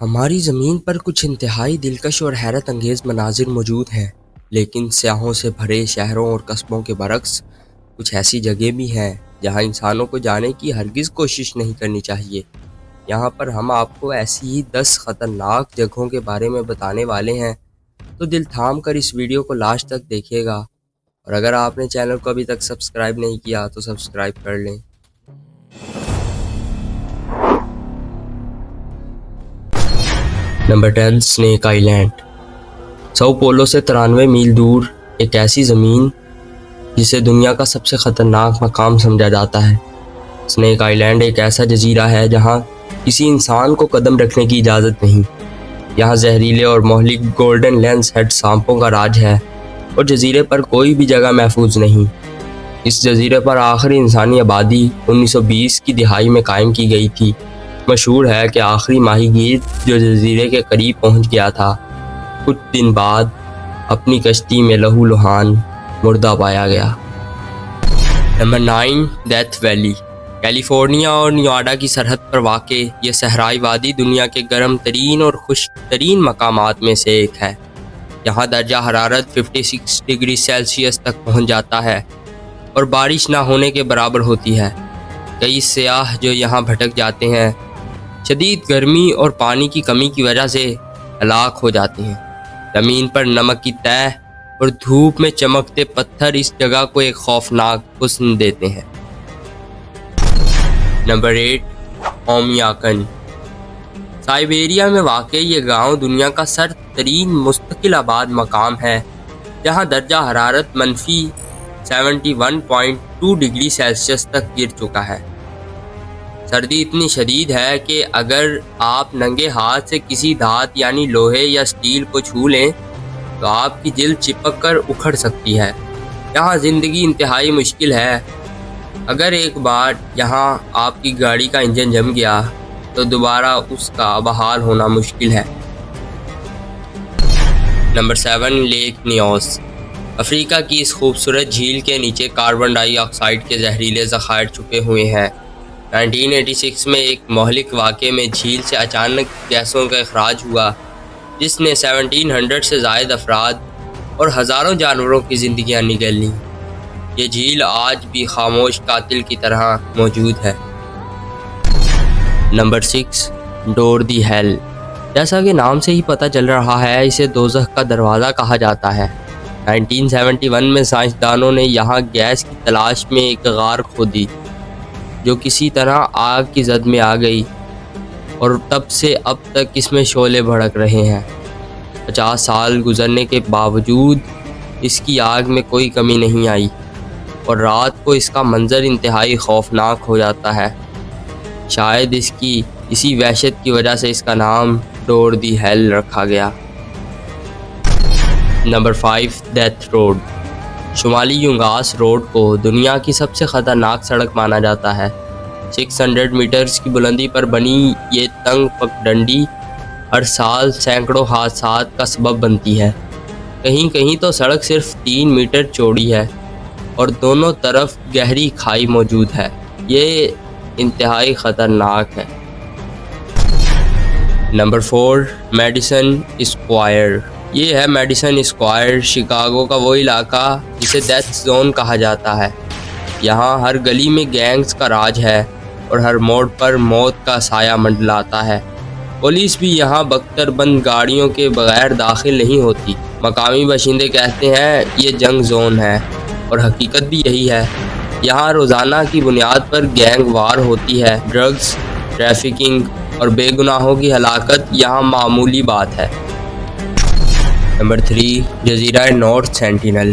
ہماری زمین پر کچھ انتہائی دلکش اور حیرت انگیز مناظر موجود ہیں، لیکن سیاحوں سے بھرے شہروں اور قصبوں کے برعکس کچھ ایسی جگہیں بھی ہیں جہاں انسانوں کو جانے کی ہرگز کوشش نہیں کرنی چاہیے۔ یہاں پر ہم آپ کو ایسی ہی 10 خطرناک جگہوں کے بارے میں بتانے والے ہیں، تو دل تھام کر اس ویڈیو کو لاسٹ تک دیکھیے گا، اور اگر آپ نے چینل کو ابھی تک سبسکرائب نہیں کیا تو سبسکرائب کر لیں۔ نمبر 10، سنیک آئی لینڈ۔ ساؤ پولو سے 93 میل دور ایک ایسی زمین جسے دنیا کا سب سے خطرناک مقام سمجھا جاتا ہے۔ سنیک آئی لینڈ ایک ایسا جزیرہ ہے جہاں کسی انسان کو قدم رکھنے کی اجازت نہیں۔ یہاں زہریلے اور مہلک گولڈن لینس ہیڈ سانپوں کا راج ہے، اور جزیرے پر کوئی بھی جگہ محفوظ نہیں۔ اس جزیرے پر آخری انسانی آبادی 1920 کی دہائی میں قائم کی گئی تھی۔ مشہور ہے کہ آخری ماہی گیر جو جزیرے کے قریب پہنچ گیا تھا، کچھ دن بعد اپنی کشتی میں لہو لہان مردہ پایا گیا۔ Number 9، death valley. کیلیفورنیا اور نیواڈا کی سرحد پر واقع یہ صحرائی وادی دنیا کے گرم ترین اور خشک ترین مقامات میں سے ایک ہے۔ یہاں درجہ حرارت 56 ڈگری سیلسیس تک پہنچ جاتا ہے اور بارش نہ ہونے کے برابر ہوتی ہے۔ کئی سیاح جو یہاں بھٹک جاتے ہیں، شدید گرمی اور پانی کی کمی کی وجہ سے ہلاک ہو جاتے ہیں۔ زمین پر نمک کی تہ اور دھوپ میں چمکتے پتھر اس جگہ کو ایک خوفناک حسن دیتے ہیں۔ نمبر 8، اومیاکن۔ سائبیریا میں واقع یہ گاؤں دنیا کا سرد ترین مستقل آباد مقام ہے، جہاں درجہ حرارت منفی 71.2 ڈگری سیلسیس تک گر چکا ہے۔ سردی اتنی شدید ہے کہ اگر آپ ننگے ہاتھ سے کسی دھات یعنی لوہے یا سٹیل کو چھو لیں تو آپ کی جلد چپک کر اکھڑ سکتی ہے۔ یہاں زندگی انتہائی مشکل ہے۔ اگر ایک بار یہاں آپ کی گاڑی کا انجن جم گیا تو دوبارہ اس کا بحال ہونا مشکل ہے۔ Number 7، leak news. افریقہ کی اس خوبصورت جھیل کے نیچے کاربن ڈائی آکسائیڈ کے زہریلے ذخائر چھپے ہوئے ہیں۔ 1986 میں ایک مہلک واقعے میں جھیل سے اچانک گیسوں کا اخراج ہوا، جس نے 1700 سے زائد افراد اور ہزاروں جانوروں کی زندگیاں نگل لیں۔ یہ جھیل آج بھی خاموش قاتل کی طرح موجود ہے۔ Number 6، door the hell. جیسا کہ نام سے ہی پتہ چل رہا ہے، اسے دوزخ کا دروازہ کہا جاتا ہے۔ 1971 میں سائنسدانوں نے یہاں گیس کی تلاش میں ایک غار کھودی جو کسی طرح آگ کی زد میں آ گئی، اور تب سے اب تک اس میں شعلے بھڑک رہے ہیں۔ 50 سال گزرنے کے باوجود اس کی آگ میں کوئی کمی نہیں آئی، اور رات کو اس کا منظر انتہائی خوفناک ہو جاتا ہے۔ شاید اسی وحشت کی وجہ سے اس کا نام ڈور دی ہیل رکھا گیا۔ Number 5، death road. شمالی یونگاس روڈ کو دنیا کی سب سے خطرناک سڑک مانا جاتا ہے۔ 600 میٹرز کی بلندی پر بنی یہ تنگ پگڈنڈی ہر سال سینکڑوں حادثات کا سبب بنتی ہے۔ کہیں کہیں تو سڑک صرف 3 میٹر چوڑی ہے اور دونوں طرف گہری کھائی موجود ہے۔ یہ انتہائی خطرناک ہے۔ Number 4، medicine square. یہ ہے میڈیسن اسکوائر، شکاگو کا وہ علاقہ جسے ڈیتھ زون کہا جاتا ہے۔ یہاں ہر گلی میں گینگز کا راج ہے اور ہر موڑ پر موت کا سایہ منڈلاتا ہے۔ پولیس بھی یہاں بختر بند گاڑیوں کے بغیر داخل نہیں ہوتی۔ مقامی باشندے کہتے ہیں یہ جنگ زون ہے، اور حقیقت بھی یہی ہے۔ یہاں روزانہ کی بنیاد پر گینگ وار ہوتی ہے۔ ڈرگز، ٹریفکنگ اور بے گناہوں کی ہلاکت یہاں معمولی بات ہے۔ نمبر 3، جزیرہ نارتھ سینٹینل۔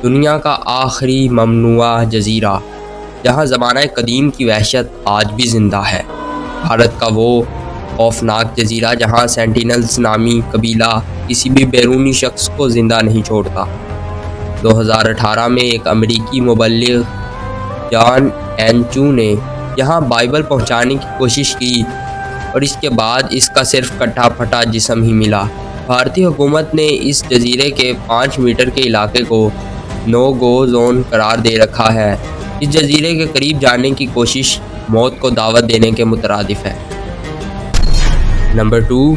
دنیا کا آخری ممنوعہ جزیرہ جہاں زمانہ قدیم کی وحشت آج بھی زندہ ہے۔ بھارت کا وہ خوفناک جزیرہ جہاں سینٹینلز نامی قبیلہ کسی بھی بیرونی شخص کو زندہ نہیں چھوڑتا۔ 2018 میں ایک امریکی مبلغ جان اینچو نے یہاں بائبل پہنچانے کی کوشش کی، اور اس کے بعد اس کا صرف کٹا پھٹا جسم ہی ملا۔ بھارتی حکومت نے اس جزیرے کے 5 میٹر کے علاقے کو نو گو زون قرار دے رکھا ہے۔ اس جزیرے کے قریب جانے کی کوشش موت کو دعوت دینے کے مترادف ہے۔ نمبر 2